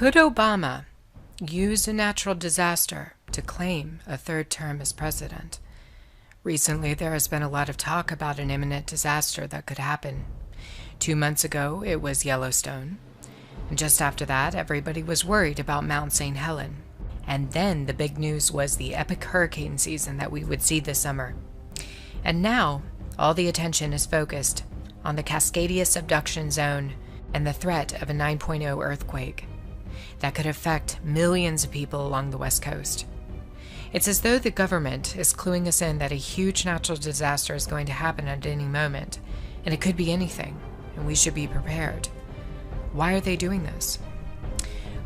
Could Obama use a natural disaster to claim a third term as president? Recently, there has been a lot of talk about an imminent disaster that could happen. 2 months ago, it was Yellowstone. And just after that, everybody was worried about Mount St. Helens. And then the big news was the epic hurricane season that we would see this summer. And now, all the attention is focused on the Cascadia subduction zone and the threat of a 9.0 earthquake that could affect millions of people along the West Coast. It's as though the government is cluing us in that a huge natural disaster is going to happen at any moment, and it could be anything, and we should be prepared. Why are they doing this?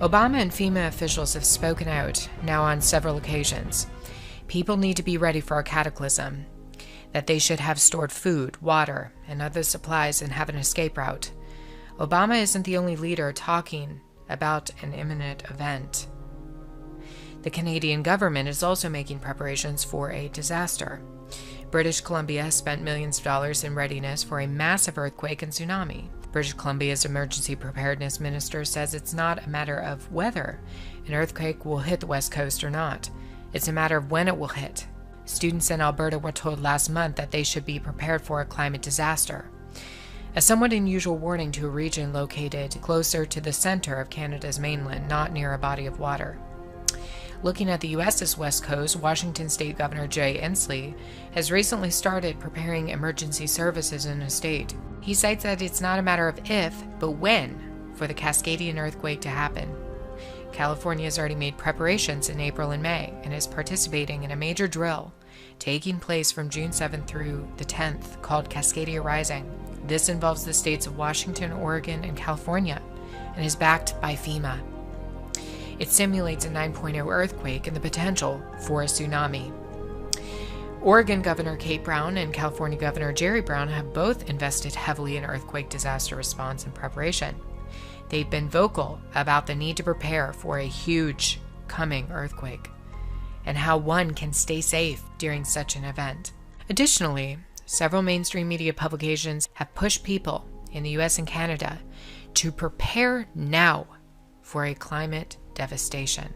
Obama and FEMA officials have spoken out now on several occasions. People need to be ready for a cataclysm, that they should have stored food, water, and other supplies and have an escape route. Obama isn't the only leader talking about an imminent event. The Canadian government is also making preparations for a disaster. British Columbia spent millions of dollars in readiness for a massive earthquake and tsunami. British Columbia's emergency preparedness minister says it's not a matter of whether an earthquake will hit the West Coast or not. It's a matter of when it will hit. Students in Alberta were told last month that they should be prepared for a climate disaster. A somewhat unusual warning to a region located closer to the center of Canada's mainland, not near a body of water. Looking at the U.S.'s West Coast, Washington State Governor Jay Inslee has recently started preparing emergency services in his state. He cites that it's not a matter of if, but when, for the Cascadian earthquake to happen. California has already made preparations in April and May and is participating in a major drill taking place from June 7th through the 10th called Cascadia Rising. This involves the states of Washington, Oregon, and California and is backed by FEMA. It simulates a 9.0 earthquake and the potential for a tsunami. Oregon Governor Kate Brown and California Governor Jerry Brown have both invested heavily in earthquake disaster response and preparation. They've been vocal about the need to prepare for a huge coming earthquake and how one can stay safe during such an event. Additionally, several mainstream media publications have pushed people in the US and Canada to prepare now for a climate devastation.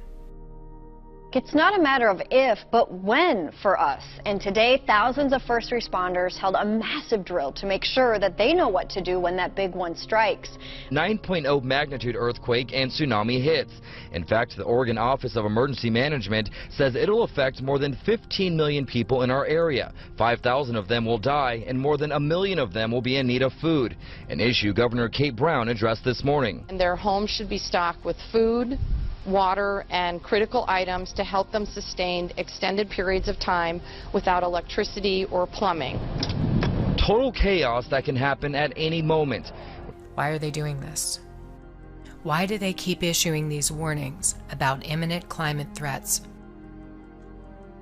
It's not a matter of if, but when for us. And today, thousands of first responders held a massive drill to make sure that they know what to do when that big one strikes. 9.0 magnitude earthquake and tsunami hits. In fact, the Oregon Office of Emergency Management says it'll affect more than 15 million people in our area. 5,000 of them will die, and more than 1 million of them will be in need of food, an issue Governor Kate Brown addressed this morning. And their homes should be stocked with food, water, and critical items to help them sustain extended periods of time without electricity or plumbing. Total chaos that can happen at any moment. Why are they doing this? Why do they keep issuing these warnings about imminent climate threats?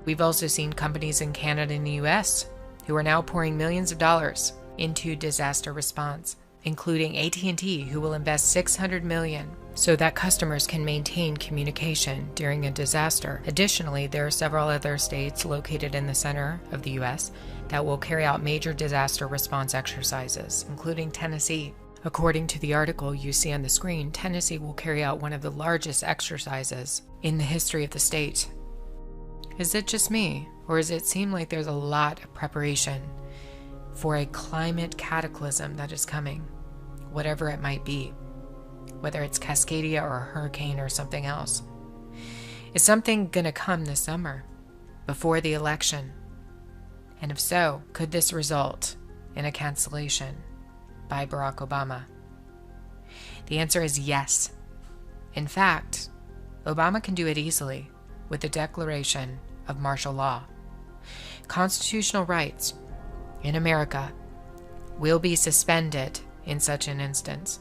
We've also seen companies in Canada and the US who are now pouring millions of dollars into disaster response, including AT&T, who will invest $600 million so that customers can maintain communication during a disaster. Additionally, there are several other states located in the center of the U.S. that will carry out major disaster response exercises, including Tennessee. According to the article you see on the screen, Tennessee will carry out one of the largest exercises in the history of the state. Is it just me, or does it seem like there's a lot of preparation for a climate cataclysm that is coming, whatever it might be, whether it's Cascadia or a hurricane or something else? Is something going to come this summer, before the election? And if so, could this result in a cancellation by Barack Obama? The answer is yes. In fact, Obama can do it easily with the declaration of martial law. Constitutional rights in America will be suspended in such an instance.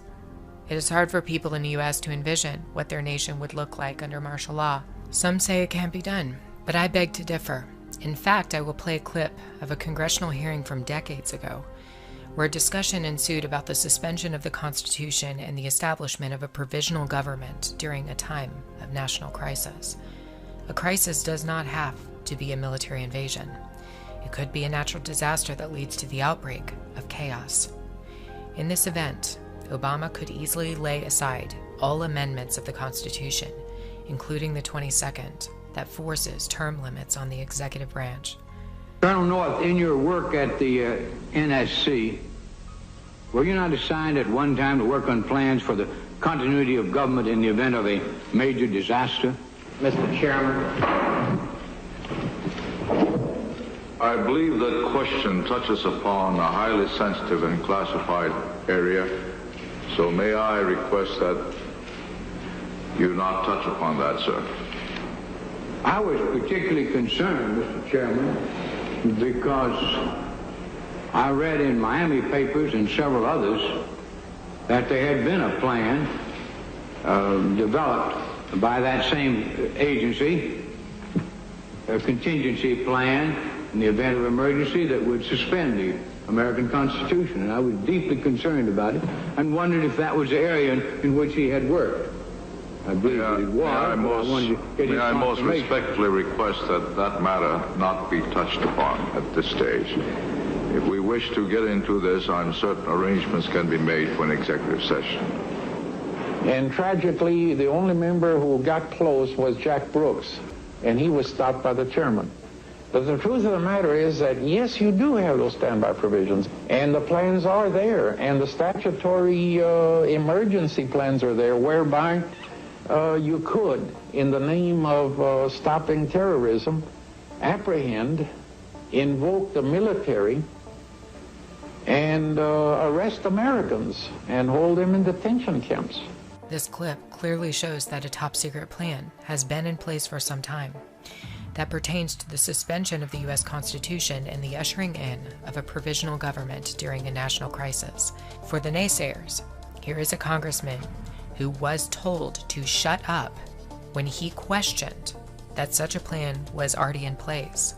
It is hard for people in the U.S. to envision what their nation would look like under martial law. Some say it can't be done, but I beg to differ. In fact, I will play a clip of a congressional hearing from decades ago, where a discussion ensued about the suspension of the Constitution and the establishment of a provisional government during a time of national crisis. A crisis does not have to be a military invasion. It could be a natural disaster that leads to the outbreak of chaos. In this event, Obama could easily lay aside all amendments of the Constitution, including the 22nd, that forces term limits on the executive branch. Colonel North, in your work at the NSC, were you not assigned at one time to work on plans for the continuity of government in the event of a major disaster? Mr. Chairman. I believe that question touches upon a highly sensitive and classified area, so may I request that you not touch upon that, sir. I was particularly concerned, Mr. Chairman, because I read in Miami papers and several others that there had been a plan developed by that same agency, a contingency plan in the event of emergency that would suspend the American Constitution. And I was deeply concerned about it and wondered if that was the area in which he had worked. I believe it was. May I most respectfully request that that matter not be touched upon at this stage. If we wish to get into this, I'm certain arrangements can be made for an executive session. And tragically, the only member who got close was Jack Brooks, and he was stopped by the chairman. But the truth of the matter is that, yes, you do have those standby provisions, and the plans are there, and the statutory emergency plans are there, whereby you could, in the name of stopping terrorism, apprehend, invoke the military, and arrest Americans and hold them in detention camps. This clip clearly shows that a top-secret plan has been in place for some time that pertains to the suspension of the U.S. Constitution and the ushering in of a provisional government during a national crisis. For the naysayers, here is a congressman who was told to shut up when he questioned that such a plan was already in place.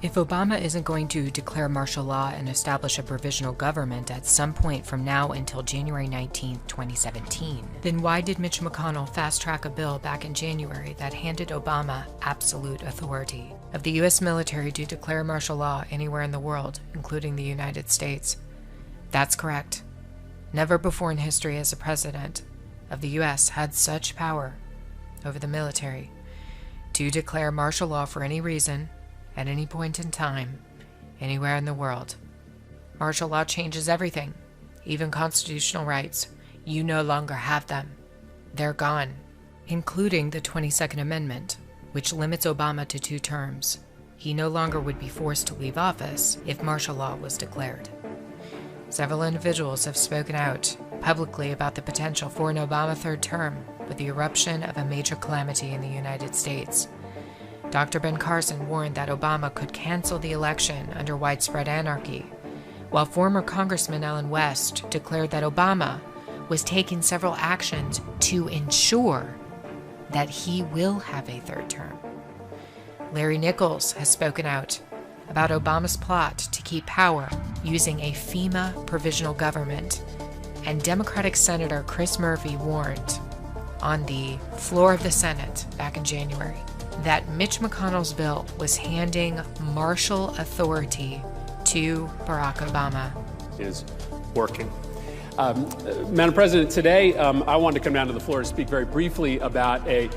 If Obama isn't going to declare martial law and establish a provisional government at some point from now until January 19, 2017, then why did Mitch McConnell fast-track a bill back in January that handed Obama absolute authority of the U.S. military to declare martial law anywhere in the world, including the United States? That's correct. Never before in history has a president of the U.S. had such power over the military to declare martial law for any reason, at any point in time, anywhere in the world. Martial law changes everything, even constitutional rights. You no longer have them. They're gone, including the 22nd Amendment, which limits Obama to 2 terms. He no longer would be forced to leave office if martial law was declared. Several individuals have spoken out publicly about the potential for an Obama 3rd term with the eruption of a major calamity in the United States. Dr. Ben Carson warned that Obama could cancel the election under widespread anarchy, while former Congressman Allen West declared that Obama was taking several actions to ensure that he will have a 3rd term. Larry Nichols has spoken out about Obama's plot to keep power using a FEMA provisional government, and Democratic Senator Chris Murphy warned on the floor of the Senate back in January that Mitch McConnell's bill was handing martial authority to Barack Obama. Is working. Madam President, today I wanted to come down to the floor to speak very briefly about a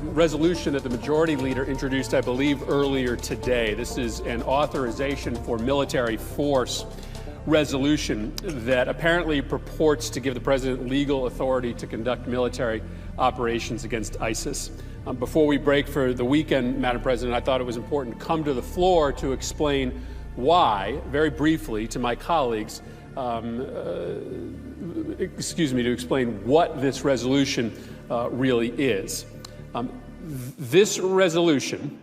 resolution that the majority leader introduced, I believe, earlier today. This is an authorization for military force resolution that apparently purports to give the president legal authority to conduct military operations against ISIS. Before we break for the weekend, Madam President, I thought it was important to come to the floor to explain why, very briefly, to my colleagues, to explain what this resolution really is. This resolution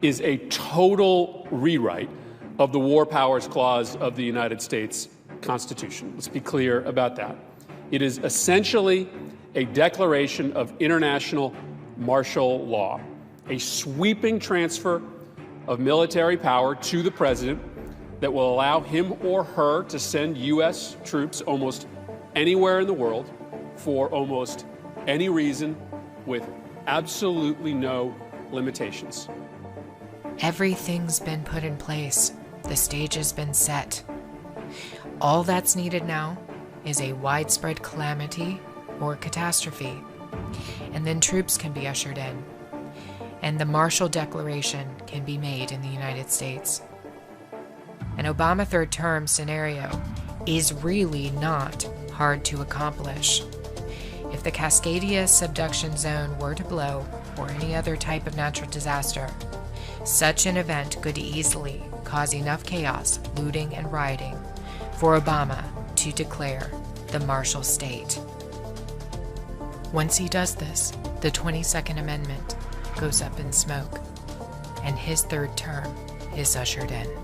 is a total rewrite of the War Powers Clause of the United States Constitution. Let's be clear about that. It is essentially a declaration of international martial law, a sweeping transfer of military power to the president that will allow him or her to send U.S. troops almost anywhere in the world for almost any reason with absolutely no limitations. Everything's been put in place. The stage has been set. All that's needed now is a widespread calamity or catastrophe, and then troops can be ushered in, and the Marshall Declaration can be made in the United States. An Obama third term scenario is really not hard to accomplish. If the Cascadia subduction zone were to blow, or any other type of natural disaster, such an event could easily cause enough chaos, looting, and rioting for Obama to declare the Marshall State. Once he does this, the 22nd Amendment goes up in smoke, and his third term is ushered in.